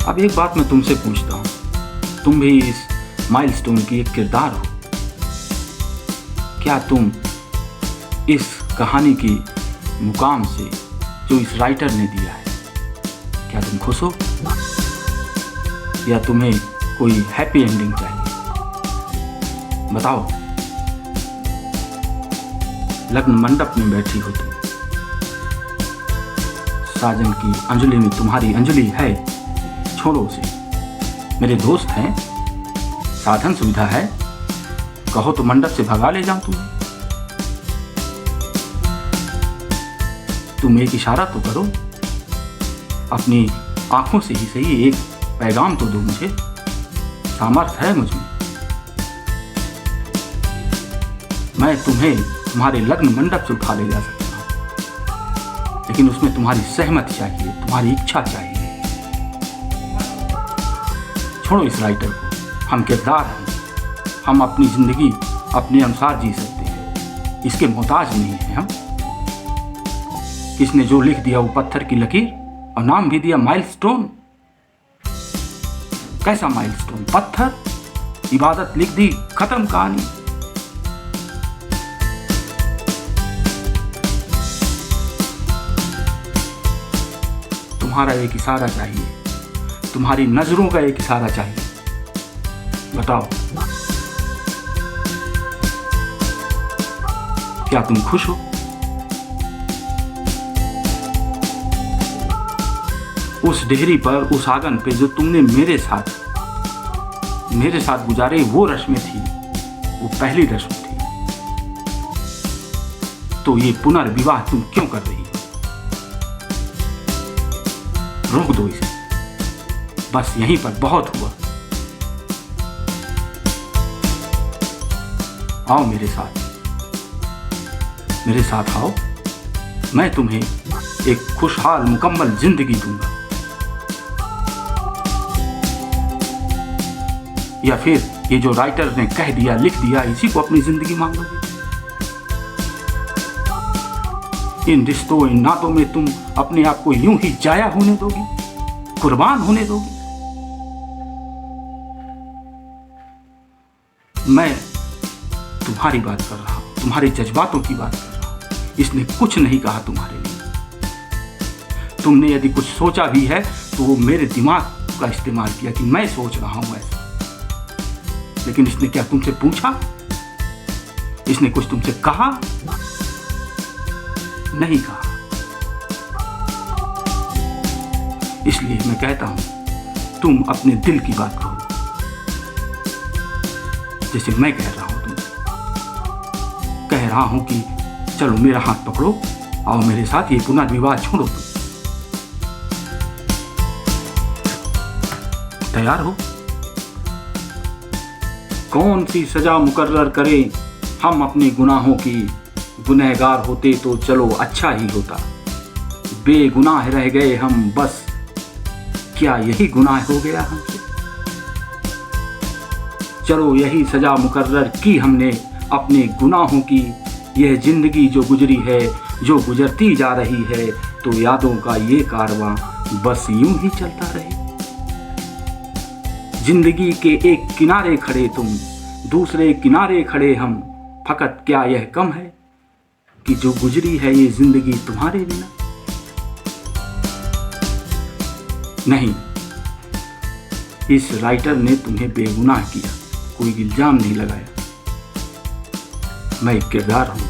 अब एक बात मैं तुमसे पूछता हूँ, तुम भी इस माइलस्टोन की एक किरदार हो। क्या तुम इस कहानी की मुकाम से जो इस राइटर ने दिया है, क्या तुम खुश हो या तुम्हें कोई हैप्पी एंडिंग चाहिए? बताओ। लग्न मंडप में बैठी हो तुम, साजन की अंजलि में तुम्हारी अंजलि है, छोड़ो उसे। मेरे दोस्त हैं, साधन सुविधा है, कहो तो मंडप से भगा ले जाऊं तुम्हें। तुम एक इशारा तो करो, अपनी आंखों से ही सही एक पैगाम तो दो मुझे। सामर्थ्य है मुझमें, मैं तुम्हें तुम्हारे लग्न मंडप से उठा ले जा सकता हूं, लेकिन उसमें तुम्हारी सहमति चाहिए, तुम्हारी इच्छा चाहिए। छोड़ो इस राइटर को, हम किरदार हैं, हम अपनी जिंदगी अपने अनुसार जी सकते हैं, इसके मोहताज नहीं हैं हम। किसने जो लिख दिया वो पत्थर की लकीर, और नाम भी दिया माइलस्टोन। कैसा माइलस्टोन? पत्थर, इबादत लिख दी, खत्म कहानी। तुम्हारा एक इशारा चाहिए, तुम्हारी नजरों का एक इशारा चाहिए। बताओ, क्या तुम खुश हो? उस डेहरी पर, उस आंगन पे जो तुमने मेरे साथ गुजारे, वो रस्में थी, वो पहली रस्म थी। तो ये पुनर्विवाह तुम क्यों कर रही हो? रोक दो इसे, बस यहीं पर बहुत हुआ। आओ मेरे साथ आओ, मैं तुम्हें एक खुशहाल मुकम्मल जिंदगी दूंगा। या फिर ये जो राइटर ने कह दिया, लिख दिया, इसी को अपनी जिंदगी मान लोगे? इन रिश्तों, इन नातों में तुम अपने आप को यूं ही जाया होने दोगी, कुर्बान होने दोगी? मैं तुम्हारी बात कर रहा हूं, तुम्हारे जज्बातों की बात कर रहा हूं। इसने कुछ नहीं कहा तुम्हारे लिए। तुमने यदि कुछ सोचा भी है तो वो मेरे दिमाग का इस्तेमाल किया कि मैं सोच रहा हूं ऐसा। लेकिन इसने क्या तुमसे पूछा? इसने कुछ तुमसे कहा? नहीं कहा। इसलिए मैं कहता हूं, तुम अपने दिल की बात कहो, जैसे मैं कह रहा हूं। तुम कह रहा हूं कि चलो मेरा हाथ पकड़ो, आओ मेरे साथ, ये पुनर्विवाह छोड़ो। तुम तैयार हो? कौन सी सजा मुकर्रर करें हम अपने गुनाहों की? गुनहगार होते तो चलो अच्छा ही होता, बेगुनाह रह गए हम बस, क्या यही गुनाह हो गया हमसे? चलो यही सजा मुकर्रर की हमने अपने गुनाहों की। यह जिंदगी जो गुजरी है, जो गुजरती जा रही है, तो यादों का ये कारवां बस यूं ही चलता रहे। जिंदगी के एक किनारे खड़े तुम, दूसरे किनारे खड़े हम, फकत क्या यह कम है कि जो गुजरी है ये जिंदगी तुम्हारे बिना? नहीं, इस राइटर ने तुम्हें बेगुनाह किया, कोई इल्जाम नहीं लगाया। मैं एक किरदार हूं,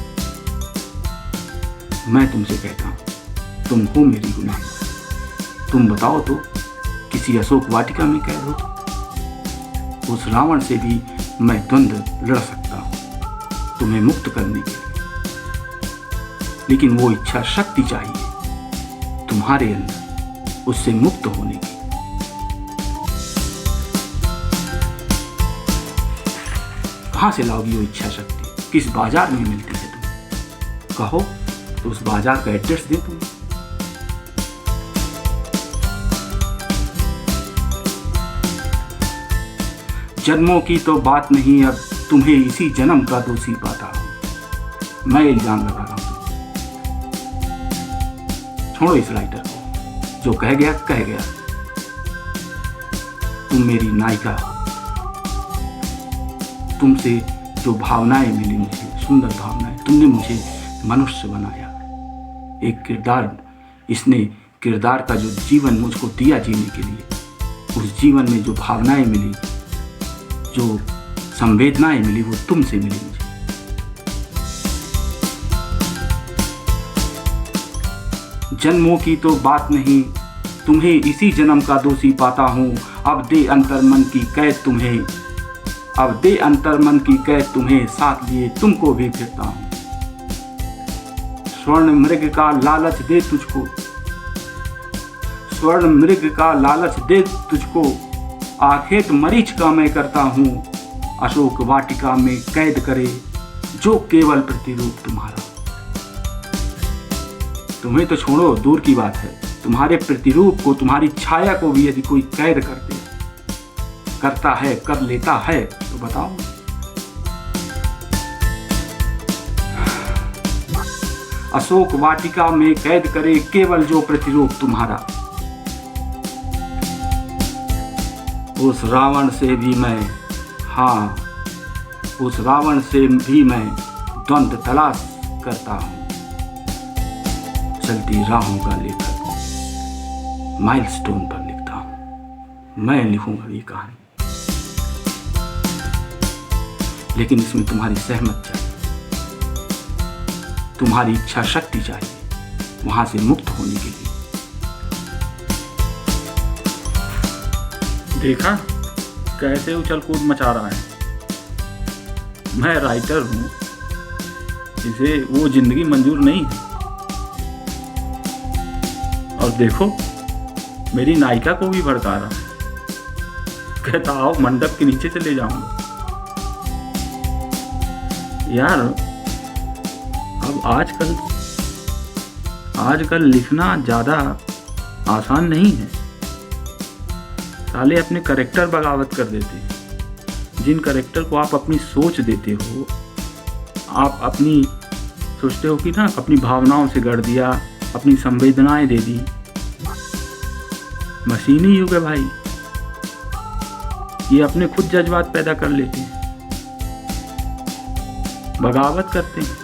मैं तुमसे कहता हूं, तुम हो मेरी गुनाह। तुम बताओ तो, किसी अशोक वाटिका में कैद हो तो? उस रावण से भी मैं द्वंद्व लड़ सकता हूं तुम्हें मुक्त करने के लिए, लेकिन वो इच्छा शक्ति चाहिए तुम्हारे अंदर उससे मुक्त होने की। कहां से लाओगी वो इच्छा शक्ति? किस बाजार में मिलती है तुम्हें? कहो तो उस बाजार का एड्रेस दे तुम्हें। जन्मों की तो बात नहीं, अब तुम्हें इसी जन्म का दोषी पाता हूं। मैं इल्जाम लगा रहा हूं। छोड़ो इस राइटर को, जो कह गया कह गया। तुम मेरी नायिका हो। तुमसे जो भावनाएं मिली मुझे, सुंदर भावनाएं, तुमने मुझे मनुष्य बनाया। एक किरदार, इसने किरदार का जो जीवन मुझको दिया जीने के लिए, उस जीवन में जो भावनाएं मिली, जो संवेदनाएं मिली, वो तुमसे मिली मुझे। जन्मों की तो बात नहीं, तुम्हें इसी जन्म का दोषी पाता हूँ। अब दे अंतर्मन की कैद तुम्हें, अब दे अंतर्मन की कैद तुम्हें, साथ लिए तुमको भी फिरता हूँ। स्वर्ण मृग का लालच दे तुझको, स्वर्ण मृग का लालच दे तुझको, आखेट मरीच का मैं करता हूँ। अशोक वाटिका में कैद करे जो केवल प्रतिरूप तुम्हारा। तुम्हें तो छोड़ो, दूर की बात है, तुम्हारे प्रतिरूप को, तुम्हारी छाया को भी यदि कोई कैद करता है, कर लेता है, तो बताओ। अशोक वाटिका में कैद करे केवल जो प्रतिरूप तुम्हारा। उस रावण से भी मैं, हाँ, उस रावण से भी मैं द्वंद्व तलाश करता हूं। चलती राहों का लेखक माइलस्टोन पर लिखता हूं। मैं लिखूंगा ये कहानी, लेकिन इसमें तुम्हारी सहमत चाहिए, तुम्हारी इच्छा शक्ति चाहिए वहां से मुक्त होने के लिए। देखा कैसे उछल कूद मचा रहा है। मैं राइटर हूं, इसे वो जिंदगी मंजूर नहीं है। और देखो, मेरी नायिका को भी भड़का रहा है, कहता आओ मंडप के नीचे चले जाऊंगा। यार, अब आजकल लिखना ज़्यादा आसान नहीं है। साले अपने कैरेक्टर बगावत कर देते हैं। जिन कैरेक्टर को आप अपनी सोच देते हो, आप अपनी सोचते हो कि ना अपनी भावनाओं से गढ़ दिया, अपनी संवेदनाएं दे दी। मशीनी युग है भाई, ये अपने खुद जज्बात पैदा कर लेते हैं, बगावत करते हैं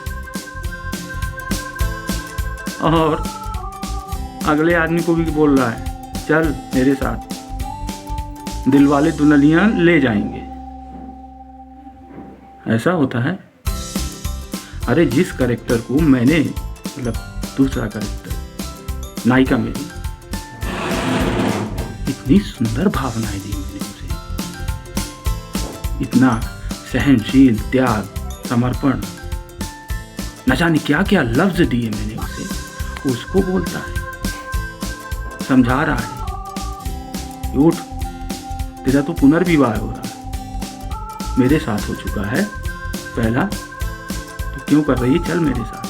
और अगले आदमी को भी बोल रहा है चल मेरे साथ, दिलवाले दुल्हनिया ले जाएंगे। ऐसा होता है। अरे जिस कैरेक्टर को मैंने, मतलब दूसरा कैरेक्टर, नायिका मेरी, इतनी सुंदर भावनाएं दी मैंने उसे, इतना सहनशील, त्याग, समर्पण, न जाने क्या क्या लफ्ज दिए मैंने उसे, उसको बोलता है, समझा रहा है, उठ, तेरा तो पुनर्विवाह हो रहा है, मेरे साथ हो चुका है पहला, तो क्यों कर रही है, चल मेरे साथ।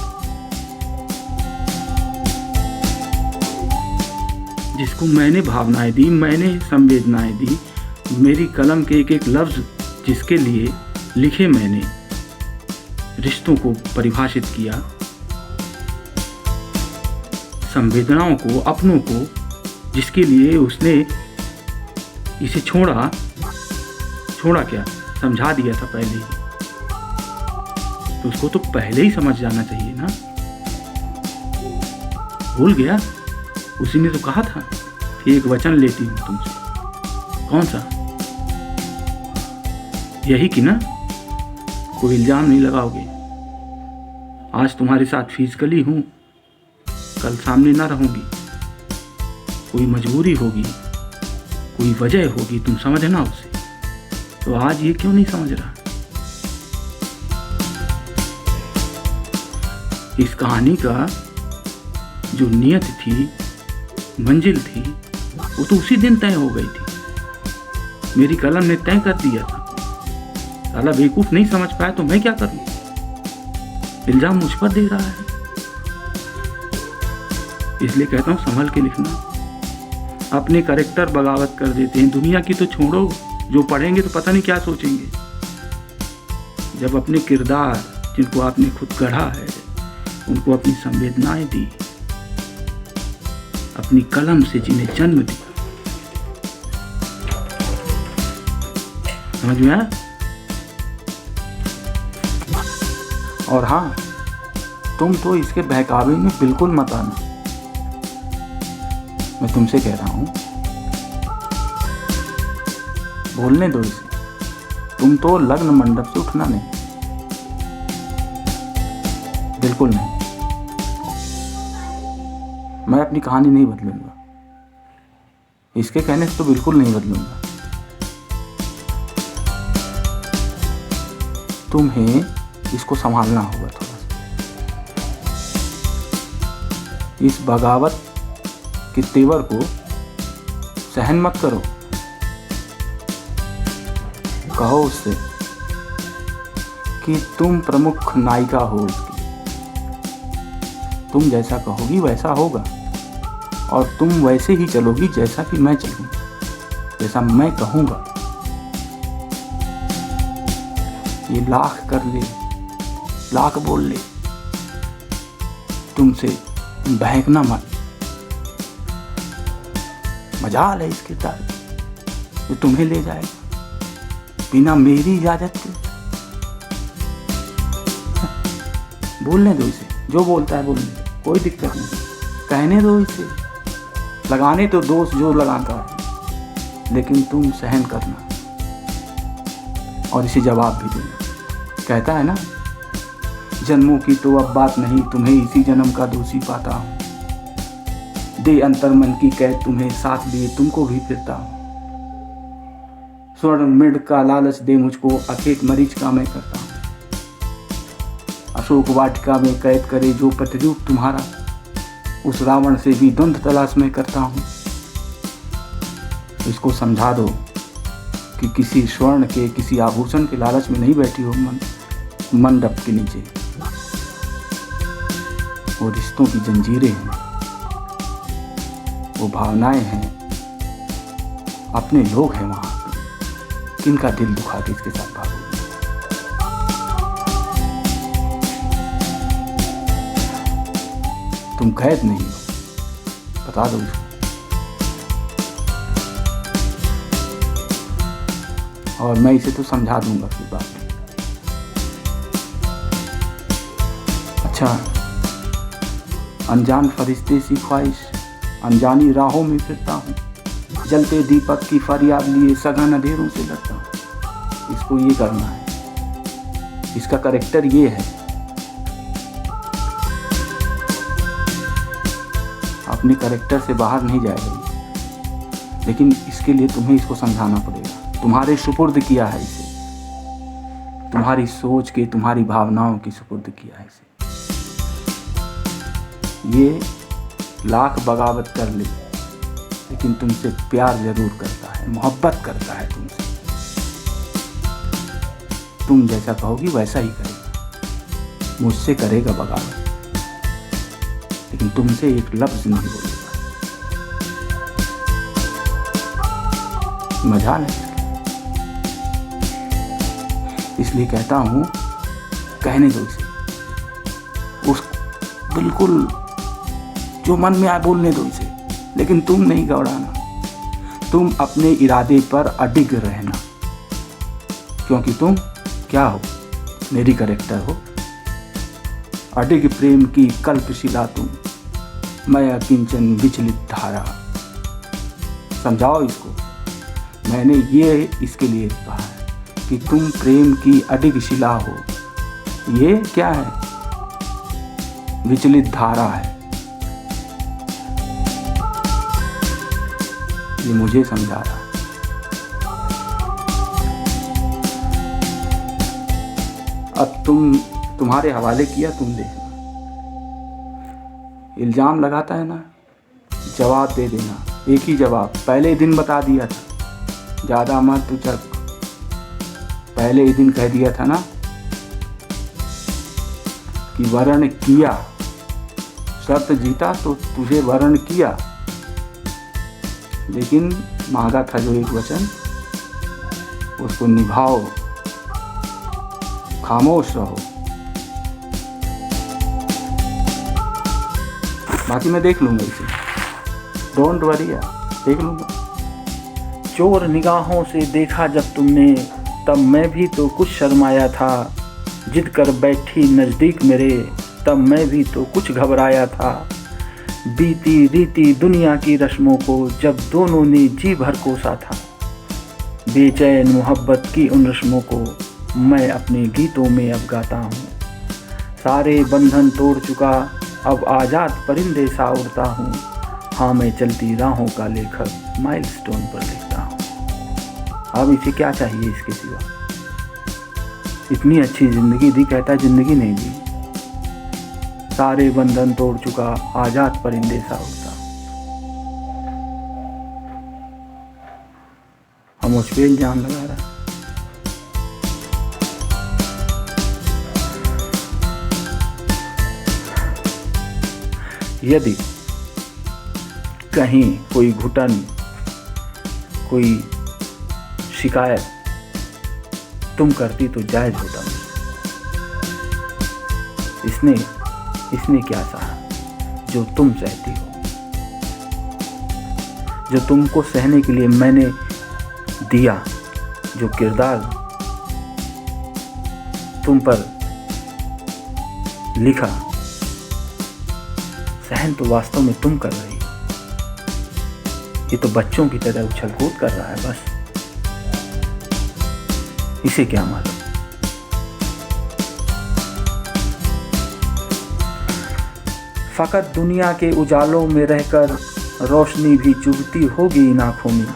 जिसको मैंने भावनाएं दी, मैंने संवेदनाएं दी, मेरी कलम के एक एक लफ्ज जिसके लिए लिखे मैंने, रिश्तों को परिभाषित किया, संवेदनाओं को, अपनों को, जिसके लिए उसने इसे छोड़ा क्या, समझा दिया था पहले ही, तो उसको तो पहले ही समझ जाना चाहिए ना। भूल गया, उसी ने तो कहा था कि एक वचन लेती हूं तुमसे। कौन सा? यही कि ना, कोई इल्जाम नहीं लगाओगे। आज तुम्हारे साथ फिजिकली हूं, कल सामने ना रहूंगी, कोई मजबूरी होगी, कोई वजह होगी, तुम समझना उसे। तो आज ये क्यों नहीं समझ रहा? इस कहानी का जो नियत थी, मंजिल थी, वो तो उसी दिन तय हो गई थी। मेरी कलम ने तय कर दिया था। साला बेवकूफ नहीं समझ पाया तो मैं क्या करूं? इल्जाम मुझ पर दे रहा है। इसलिए कहता हूं संभल के लिखना। अपने कैरेक्टर बगावत कर देते हैं। दुनिया की तो छोड़ो, जो पढ़ेंगे तो पता नहीं क्या सोचेंगे। जब अपने किरदार, जिनको आपने खुद गढ़ा है, उनको अपनी संवेदनाएं दी, अपनी कलम से जिन्हें जन्म दिया, समझ में आया? और हाँ, तुम तो इसके बहकावे में बिल्कुल मत आना। मैं तुमसे कह रहा हूं, बोलने दो इसे। तुम तो लग्न मंडप से उठना नहीं, बिल्कुल नहीं। मैं अपनी कहानी नहीं बदलूंगा, इसके कहने से तो बिल्कुल नहीं बदलूंगा। तुम्हें इसको संभालना होगा थोड़ा सा। इस बगावत के तेवर को सहन मत करो। कहो उससे कि तुम प्रमुख नायिका हो इसकी, तुम जैसा कहोगी वैसा होगा, और तुम वैसे ही चलोगी जैसा कि मैं चलूँगा, जैसा मैं कहूँगा। ये लाख कर ले, लाख बोल ले, तुमसे बहकना मत। मजाल है इस किरदार जो तुम्हें ले जाएगा बिना मेरी इजाजत के। बोलने दो इसे, जो बोलता है बोलने दो, कोई दिक्कत नहीं। कहने दो इसे, लगाने तो दोष जो लगाता है, लेकिन तुम सहन करना और इसे जवाब भी देना। कहता है ना, जन्मों की तो अब बात नहीं, तुम्हें इसी जन्म का दोषी पाता हूँ। दे अंतर मन की कैद तुम्हें, साथ लिए तुमको भी फिरता हूँ। स्वर्ण मृग का लालच दे मुझको, अखेट मरीच का मैं करता हूँ। अशोक वाटिका में कैद करे जो प्रतिरूप तुम्हारा, उस रावण से भी द्वंद्व तलाश में करता हूँ। इसको समझा दो कि किसी स्वर्ण के, किसी आभूषण के लालच में नहीं बैठी हो मंडप के नीचे। वो रिश्तों की जंजीरें हैं, वो भावनाएं हैं, अपने लोग हैं वहां पे, किनका दिल दुखा के इसके साथ भागोगे। तुम कैद नहीं हो, बता दो उसको। और मैं इसे तो समझा दूंगा फिर बात में। अच्छा, अनजान फरिश्ते सी ख्वाहिश, अनजानी राहों में फिरता हूँ। जलते दीपक की फरियाद लिए सघन अंधेरों से लड़ता हूँ। इसको ये करना है, इसका कैरेक्टर ये है। अपने कैरेक्टर से बाहर नहीं जाएगा, लेकिन इसके लिए तुम्हें इसको समझाना पड़ेगा। तुम्हारे सुपुर्द किया है इसे, तुम्हारी सोच के, तुम्हारी भावनाओं की सुपुर्द किया है इसे। ये लाख बगावत कर ले, लेकिन तुमसे प्यार जरूर करता है, मोहब्बत करता है तुमसे। तुम जैसा कहोगी वैसा ही करेगा। मुझसे करेगा बगावत, लेकिन तुमसे एक लफ्ज नहीं बोलेगा। मजाल है, इसलिए कहता हूं, कहने दो इसे। उस बिल्कुल जो मन में आए बोलने दो इसे, लेकिन तुम नहीं घबराना। तुम अपने इरादे पर अडिग रहना, क्योंकि तुम क्या हो, मेरी कैरेक्टर हो। अडिग प्रेम की कल्पशिला तुम, मैं अकिंचन विचलित धारा। समझाओ इसको। मैंने ये इसके लिए कहा है कि तुम प्रेम की अडिग शिला हो। ये क्या है? विचलित धारा है। ये मुझे समझा रहा। अब तुम्हारे हवाले किया, तुम देखना। इल्जाम लगाता है ना, जवाब दे देना। एक ही जवाब, पहले ही दिन बता दिया था, ज़्यादा मत उचक। पहले ही दिन कह दिया था ना कि वर्ण किया, शर्त जीता तो तुझे वर्ण किया। लेकिन मांगा था जो एक वचन, उसको निभाओ, खामोश रहो। बाकी मैं देख लूंगा इसे, डोंट वरी यार, देख लूंगा। चोर निगाहों से देखा जब तुमने, तब मैं भी तो कुछ शर्माया था, जिद कर बैठी नज़दीक मेरे, तब मैं भी तो कुछ घबराया था। बीती रीति दुनिया की रस्मों को जब दोनों ने जी भर कोसा था, बेचैन मोहब्बत की उन रस्मों को मैं अपने गीतों में अब गाता हूँ। सारे बंधन तोड़ चुका अब आज़ाद परिंदे सा उड़ता हूँ। हाँ, मैं चलती राहों का लेखक माइलस्टोन पर लिखता हूँ। अब इसे क्या चाहिए इसके सिवा? इतनी अच्छी ज़िंदगी दी, कहता ज़िंदगी नहीं दी। सारे बंधन तोड़ चुका आज़ाद परिंदे सा उड़ता। हम उस पे इल्जाम लगा रहा। यदि कहीं कोई घुटन, कोई शिकायत तुम करती तो जायज़ होता। इसने क्या सहा जो तुम सहती हो, जो तुमको सहने के लिए मैंने दिया, जो किरदार तुम पर लिखा, सहन तो वास्तव में तुम कर रही हो। ये तो बच्चों की तरह उछल कूद कर रहा है बस। इसे क्या मालूम। फकत दुनिया के उजालों में रहकर रोशनी भी चुभती होगी इन आँखों में।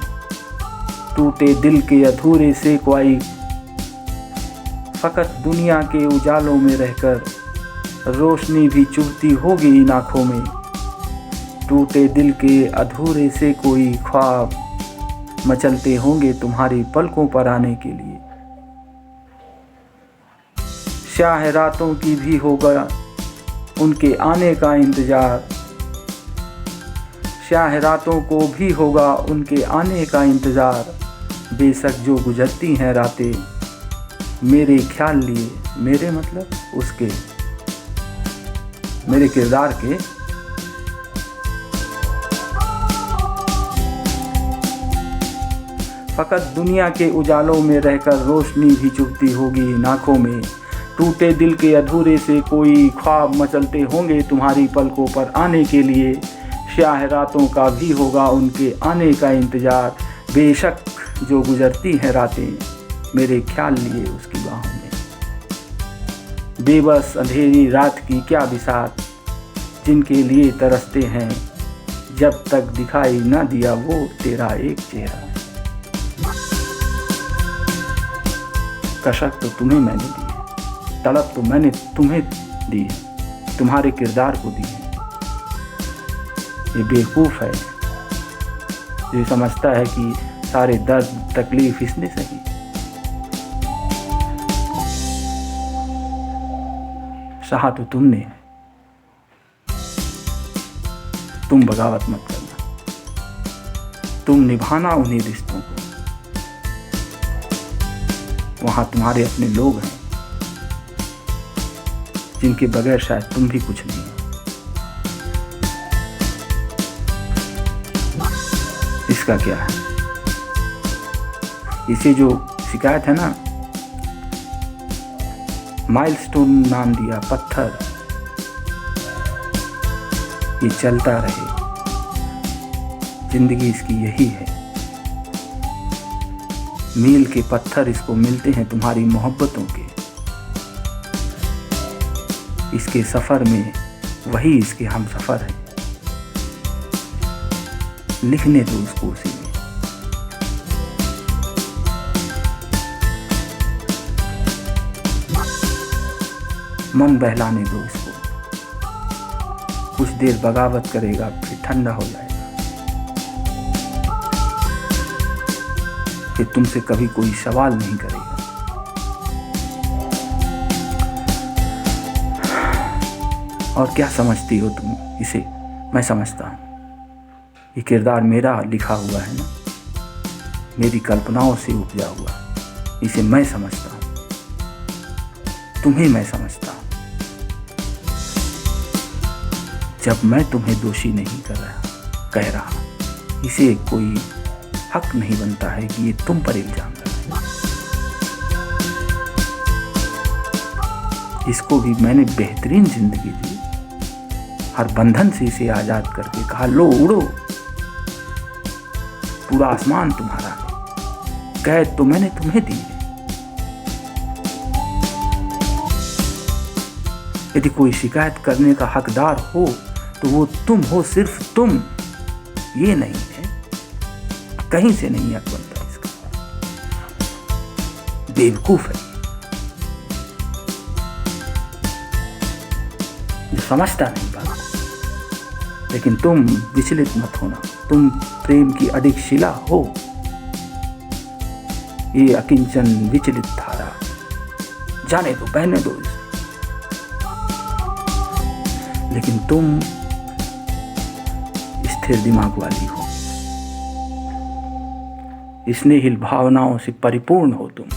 टूटे दिल के अधूरे से कोई, फकत दुनिया के उजालों में रहकर रोशनी भी चुभती होगी इन आँखों में। टूटे दिल के अधूरे से कोई ख्वाब मचलते होंगे तुम्हारी पलकों पर आने के लिए। स्याह रातों की भी होगा उनके आने का इंतज़ार। स्याह रातों को भी होगा उनके आने का इंतज़ार। बेशक जो गुजरती हैं रातें मेरे ख्याल लिए, मेरे मतलब उसके, मेरे किरदार के। फ़कत दुनिया के उजालों में रहकर रोशनी भी चुभती होगी इन आँखों में। टूटे दिल के अधूरे से कोई ख्वाब मचलते होंगे तुम्हारी पलकों पर आने के लिए। स्याह रातों का भी होगा उनके आने का इंतज़ार। बेशक जो गुजरती हैं रातें मेरे ख्याल लिए उसकी बाहों में। बेबस अंधेरी रात की क्या बिसात जिनके लिए तरसते हैं, जब तक दिखाई ना दिया वो तेरा एक चेहरा। कशक तो तुम्हें मैंने दी है, तड़प तो मैंने तुम्हें दी है, तुम्हारे किरदार को दी है। ये बेवकूफ़ है ये समझता है कि सारे दर्द तकलीफ इसने सही। सहा तो तुमने है। तुम बगावत मत करना, तुम निभाना उन्हीं रिश्तों को। वहाँ तुम्हारे अपने लोग हैं जिनके बगैर शायद तुम भी कुछ नहीं हो। इसका क्या है? इसे जो शिकायत है ना, माइलस्टोन नाम दिया पत्थर, ये चलता रहे। जिंदगी इसकी यही है। मील के पत्थर इसको मिलते हैं तुम्हारी मोहब्बतों के। इसके सफ़र में वही इसके हम सफ़र हैं। लिखने दो उसको उसी में। मन बहलाने दो इसको। कुछ देर बगावत करेगा फिर ठंडा हो जाएगा। फिर तुमसे कभी कोई सवाल नहीं करेगा। और क्या समझती हो तुम इसे? मैं समझता हूँ। ये किरदार मेरा लिखा हुआ है ना, मेरी कल्पनाओं से उपजा हुआ। इसे मैं समझता हूँ, तुम्हें मैं समझता हूँ। जब मैं तुम्हें दोषी नहीं कह रहा, इसे कोई हक नहीं बनता है कि ये तुम पर इल्जाम लगाए। इसको भी मैंने बेहतरीन जिंदगी दी, हर बंधन से इसे आजाद करके कहा लो उड़ो, पूरा आसमान तुम्हारा है, कैद तो मैंने तुम्हें दी है। यदि कोई शिकायत करने का हकदार हो तो वो तुम हो, सिर्फ तुम। ये नहीं है, कहीं से नहीं हक बनता इसका, बेवकूफ है जो समझता नहीं बात। लेकिन तुम विचलित मत होना, तुम प्रेम की अडिग शिला हो, ये अकिंचन विचलित धारा, जाने दो, बहने दो इसे। लेकिन तुम स्थिर दिमाग वाली हो, स्नेहिल भावनाओं से परिपूर्ण हो तुम।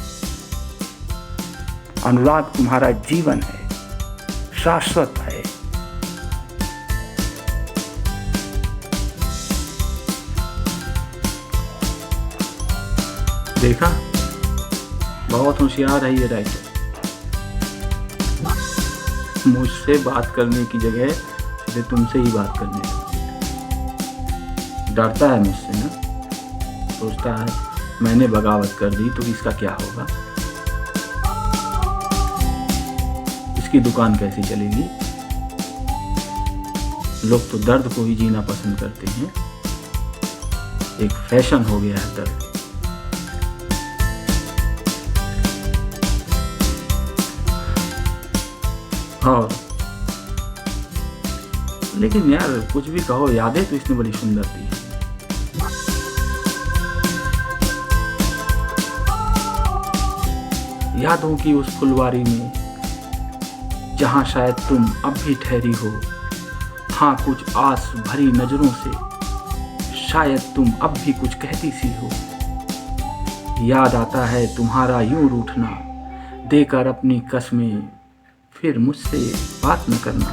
अनुराग तुम्हारा जीवन है, शाश्वत है। देखा, बहुत होशियार है ये राइटर। मुझसे बात करने की जगह सीधे तुमसे ही बात करने लगा। डरता है मुझसे ना, सोचता है मैंने बगावत कर दी तो इसका क्या होगा, इसकी दुकान कैसे चलेगी। लोग तो दर्द को ही जीना पसंद करते हैं, एक फैशन हो गया है दर्द। और लेकिन यार कुछ भी कहो, यादें तो इसने बड़ी सुंदर दी है। यादों की उस फुलवारी में जहां शायद तुम अब भी ठहरी हो, हाँ कुछ आस भरी नजरों से शायद तुम अब भी कुछ कहती सी हो। याद आता है तुम्हारा यूं रूठना, देकर अपनी कसमें फिर मुझसे बात न करना।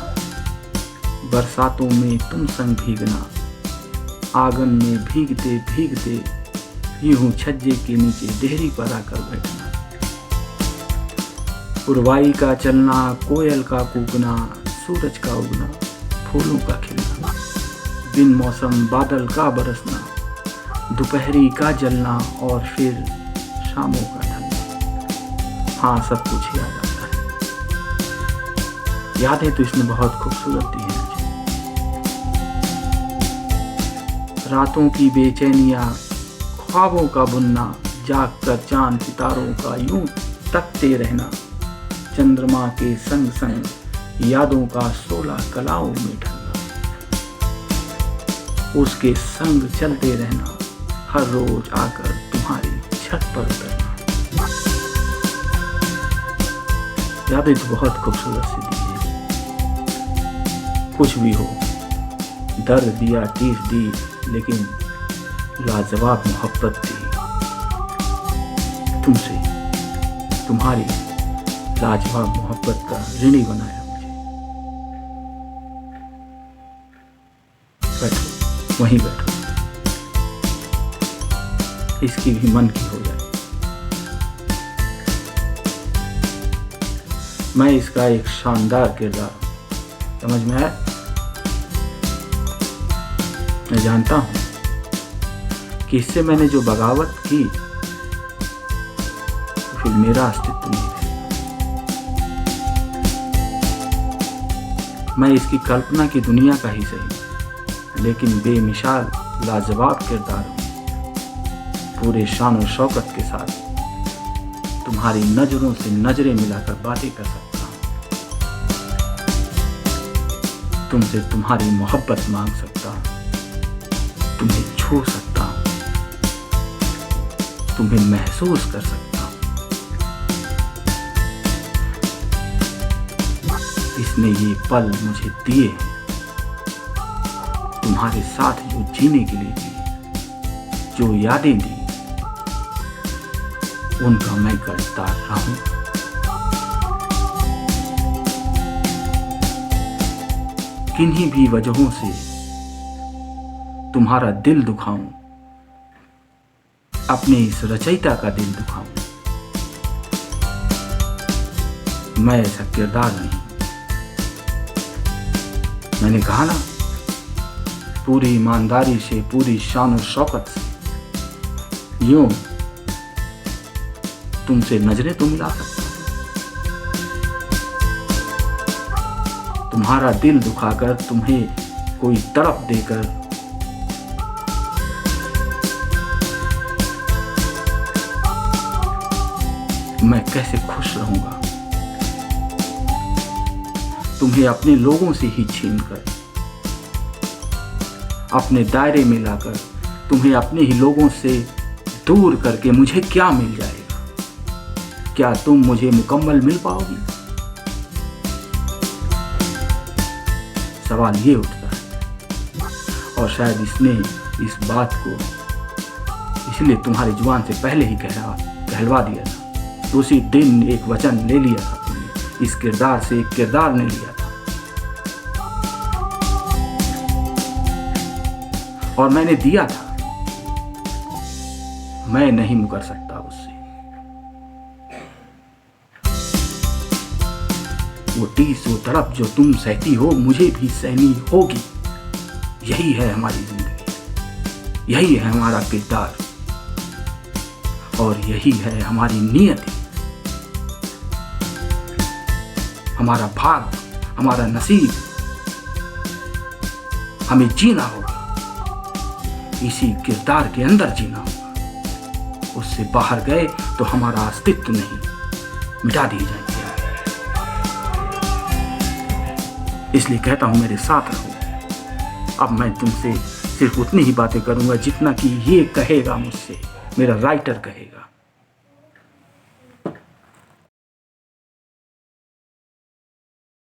बरसातों में तुम संग भीगना, आंगन में भीगते भीगते यूं छज्जे के नीचे डेहरी पर आकर बैठना। पुरवाई का चलना, कोयल का कूकना, सूरज का उगना, फूलों का खिलना, बिन मौसम बादल का बरसना, दोपहरी का जलना और फिर शामों का ढलना। हाँ, सब कुछ याद आता है। यादें तो इसने बहुत खूबसूरत दी है मुझे। रातों की बेचैनियां, ख्वाबों का बुनना, जाग कर चांद सितारों का यूं तकते रहना, चंद्रमा के संग संग यादों का 16 कलाओं में ढलना, उसके संग चलते रहना, हर रोज आकर तुम्हारी छत पर उतरना। यादें तो बहुत खूबसूरत सी दी है। कुछ भी हो, दर्द दिया, टीस दी, लेकिन लाजवाब मोहब्बत थी तुमसे। तुम्हारी लाजवाब मोहब्बत का ऋणी बनाया मुझे। बैठो, वहीं बैठो, इसकी भी मन की हो जाए। मैं इसका एक शानदार किरदार, समझ में आया? मैं जानता हूं कि इससे मैंने जो बगावत की तो फिर मेरा अस्तित्व नहीं रहेगा। मैं इसकी कल्पना की दुनिया का ही सही, लेकिन बेमिसाल लाजवाब किरदार हूं। पूरे शान और शौकत के साथ तुम्हारी नजरों से नजरें मिलाकर बातें कर सकता हूं, तुमसे तुम्हारी मोहब्बत मांग सकता हूं, तुम्हें छू सकता हूं, तुम्हें महसूस कर सकता हूं। इसने ये पल मुझे दिए हैं, तुम्हारे साथ जो जीने के लिए दिए, जो यादें दी, उनका मैं कर्जदार रहूं। किन्हीं भी वजहों से तुम्हारा दिल दुखाऊं, अपने इस रचयिता का दिल दुखाऊं। मैं ऐसा किरदार नहीं। मैंने कहा ना, पूरी ईमानदारी से, पूरी शान और शौकत से यूं तुमसे नजरें तो मिला सकता हूं। तुम्हारा दिल दुखाकर, तुम्हें कोई तड़प देकर मैं कैसे खुश रहूंगा। तुम्हें अपने लोगों से ही छीनकर, अपने दायरे में लाकर, तुम्हें अपने ही लोगों से दूर करके मुझे क्या मिल जाएगा? क्या तुम मुझे मुकम्मल मिल पाओगी? सवाल ये उठता है। और शायद इसने इस बात को इसलिए तुम्हारी जुबान से पहले ही कहलवा दिया था। तो उसी दिन एक वचन ले लिया था तुमने, इस किरदार से एक किरदार ने लिया था। और मैंने दिया था। मैं नहीं मुकर सकता उससे। वो टीस, वो तड़प जो तुम सहती हो, मुझे भी सहनी होगी। यही है हमारी जिंदगी, यही है हमारा किरदार, और यही है हमारी नियति, हमारा भाग, हमारा नसीब। हमें जीना होगा, इसी किरदार के अंदर जीना होगा। उससे बाहर गए तो हमारा अस्तित्व नहीं, मिटा दिए जाएंगे। इसलिए कहता हूं, मेरे साथ रहो। अब मैं तुमसे सिर्फ उतनी ही बातें करूंगा जितना कि ये कहेगा मुझसे, मेरा राइटर कहेगा।